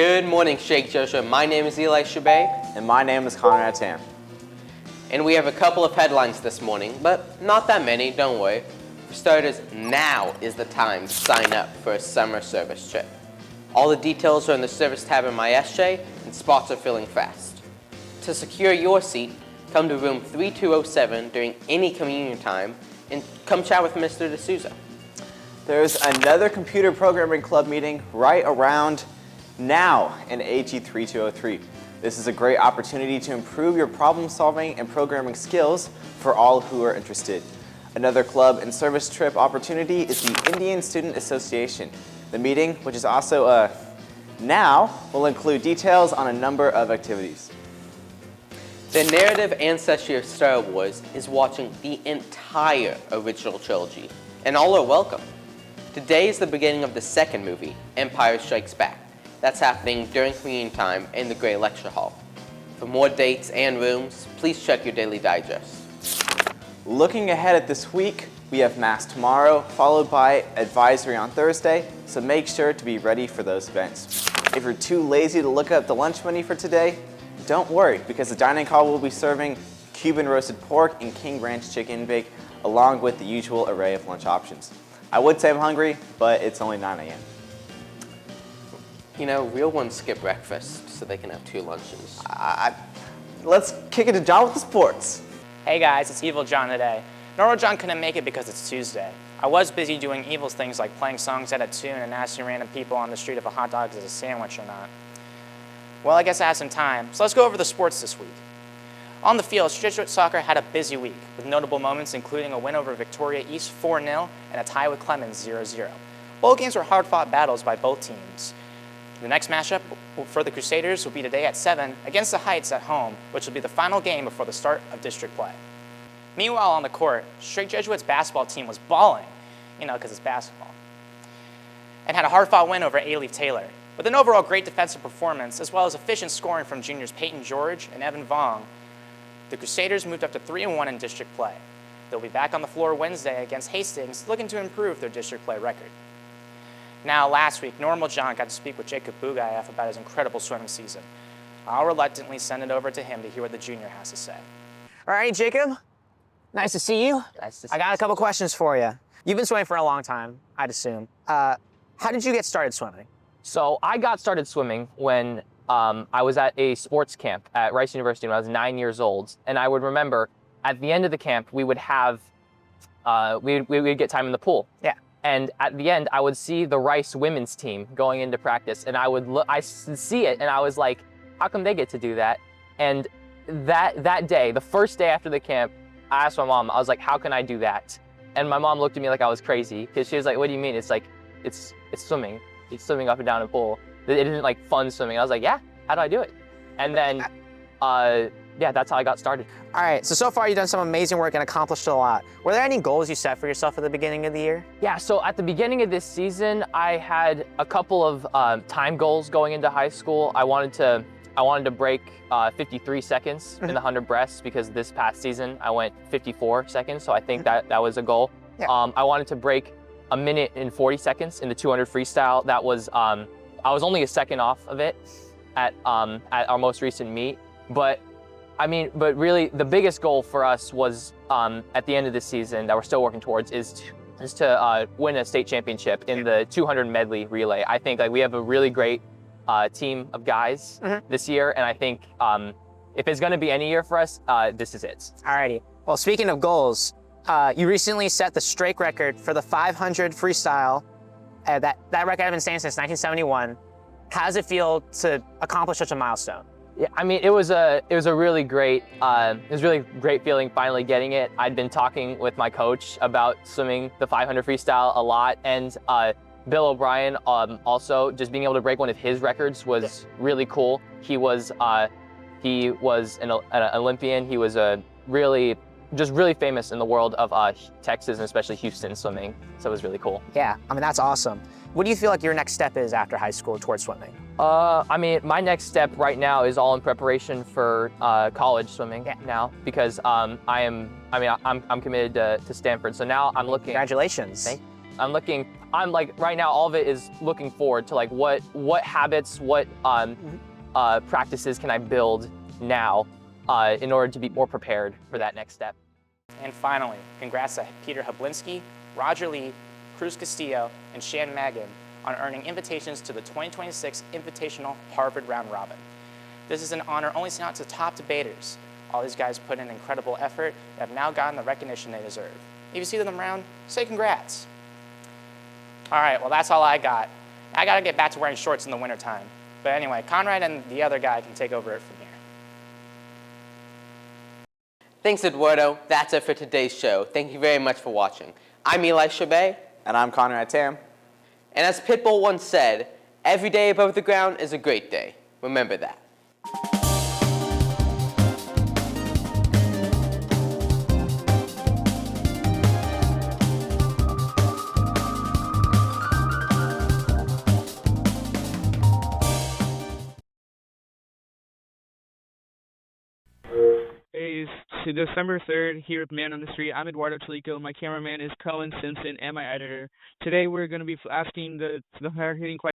Good morning, Strake Jesuit. My name is Eli Shabay. And my name is Connor Attam. And we have a couple of headlines this morning, but not that many, don't worry. For starters, now is the time to sign up for a summer service trip. All the details are in the service tab in my SJ, and spots are filling fast. To secure your seat, come to room 3207 during any communion time, and come chat with Mr. D'Souza. There's another computer programming club meeting right around now in AG 3203. This is a great opportunity to improve your problem solving and programming skills for all who are interested. Another club and service trip opportunity is the Indian Student Association. The meeting, which is also now, will include details on a number of activities. The narrative ancestry of Star Wars is watching the entire original trilogy, and all are welcome. Today is the beginning of the second movie, Empire Strikes Back. That's happening during communion time in the Gray Lecture Hall. For more dates and rooms, please check your daily digest. Looking ahead at this week, we have Mass tomorrow, followed by Advisory on Thursday, so make sure to be ready for those events. If you're too lazy to look up the lunch menu for today, don't worry, because the dining hall will be serving Cuban roasted pork and King Ranch chicken bake, along with the usual array of lunch options. I would say I'm hungry, but it's only 9 a.m. You know, real ones skip breakfast so they can have 2 lunches. Let's kick it to John with the sports. Hey guys, it's Evil John today. Normal John couldn't make it because it's Tuesday. I was busy doing evil things like playing songs out of tune and asking random people on the street if a hot dog is a sandwich or not. Well, I guess I have some time, so let's go over the sports this week. On the field, Strake Jesuit soccer had a busy week, with notable moments including a win over Victoria East 4-0 and a tie with Clemens 0-0. Both games were hard-fought battles by both teams. The next matchup for the Crusaders will be today at 7 against the Heights at home, which will be the final game before the start of district play. Meanwhile, on the court, Strake Jesuit's basketball team was balling, because it's basketball, and had a hard-fought win over A-Leaf Taylor. With an overall great defensive performance, as well as efficient scoring from juniors Peyton George and Evan Vong, the Crusaders moved up to 3-1 in district play. They'll be back on the floor Wednesday against Hastings, looking to improve their district play record. Now, last week, Normal John got to speak with Jacob Bougaieff about his incredible swimming season. I'll reluctantly send it over to him to hear what the junior has to say. All right, Jacob. Nice to see you. I got a couple questions for you. You've been swimming for a long time, I'd assume. How did you get started swimming? So I got started swimming when I was at a sports camp at Rice University when I was 9 years old. And I would remember at the end of the camp, we would have, we would get time in the pool. Yeah. And at the end, I would see the Rice women's team going into practice, and I see it, and I was like, how come they get to do that? And that day, the first day after the camp, I asked my mom, I was like, how can I do that? And my mom looked at me like I was crazy, because she was like, what do you mean? It's like, it's swimming. It's swimming up and down a pool. It isn't like fun swimming. I was like, yeah, how do I do it? And then, yeah, that's how I got started. All right, so far you've done some amazing work and accomplished a lot. Were there any goals you set for yourself at the beginning of the year? Yeah, so at the beginning of this season, I had a couple of time goals going into high school. I wanted to break 53 seconds in the 100 breasts, because this past season I went 54 seconds, so I think that was a goal. Yeah. I wanted to break 1 minute and 40 seconds in the 200 freestyle. That was, I was only a second off of it at our most recent meet, but really the biggest goal for us was at the end of this season that we're still working towards is to win a state championship in the 200 medley relay. I think we have a really great team of guys this year, and I think if it's going to be any year for us, this is it. Alrighty. Well, speaking of goals, you recently set the Strake record for the 500 freestyle. That record had been staying since 1971. How does it feel to accomplish such a milestone? Yeah, it was a really great feeling finally getting it. I'd been talking with my coach about swimming the 500 freestyle a lot, and Bill O'Brien also just being able to break one of his records was really cool. He was an Olympian. He was really famous in the world of Texas and especially Houston swimming. So it was really cool. Yeah, that's awesome. What do you feel like your next step is after high school towards swimming? My next step right now is all in preparation for college swimming now, because I'm committed to Stanford. So now I'm looking. Congratulations. I'm like right now, all of it is looking forward to like what habits, what practices can I build now in order to be more prepared for that next step. And finally, congrats to Peter Hablinski, Roger Lee, Cruz Castillo, and Shan Magan on earning invitations to the 2026 Invitational Harvard Round Robin. This is an honor only sent out to top debaters. All these guys put in incredible effort and have now gotten the recognition they deserve. If you see them around, say congrats. All right, well that's all I got. I gotta get back to wearing shorts in the wintertime. But anyway, Conrad and the other guy can take over it from here. Thanks, Eduardo. That's it for today's show. Thank you very much for watching. I'm Eli Chabet. And I'm Conrad Tam. And as Pitbull once said, every day above the ground is a great day. Remember that. Hey, it's December 3rd here with Man on the Street. I'm Eduardo Chalico. My cameraman is Cohen Simpson and my editor. Today we're going to be asking the hard-hitting questions.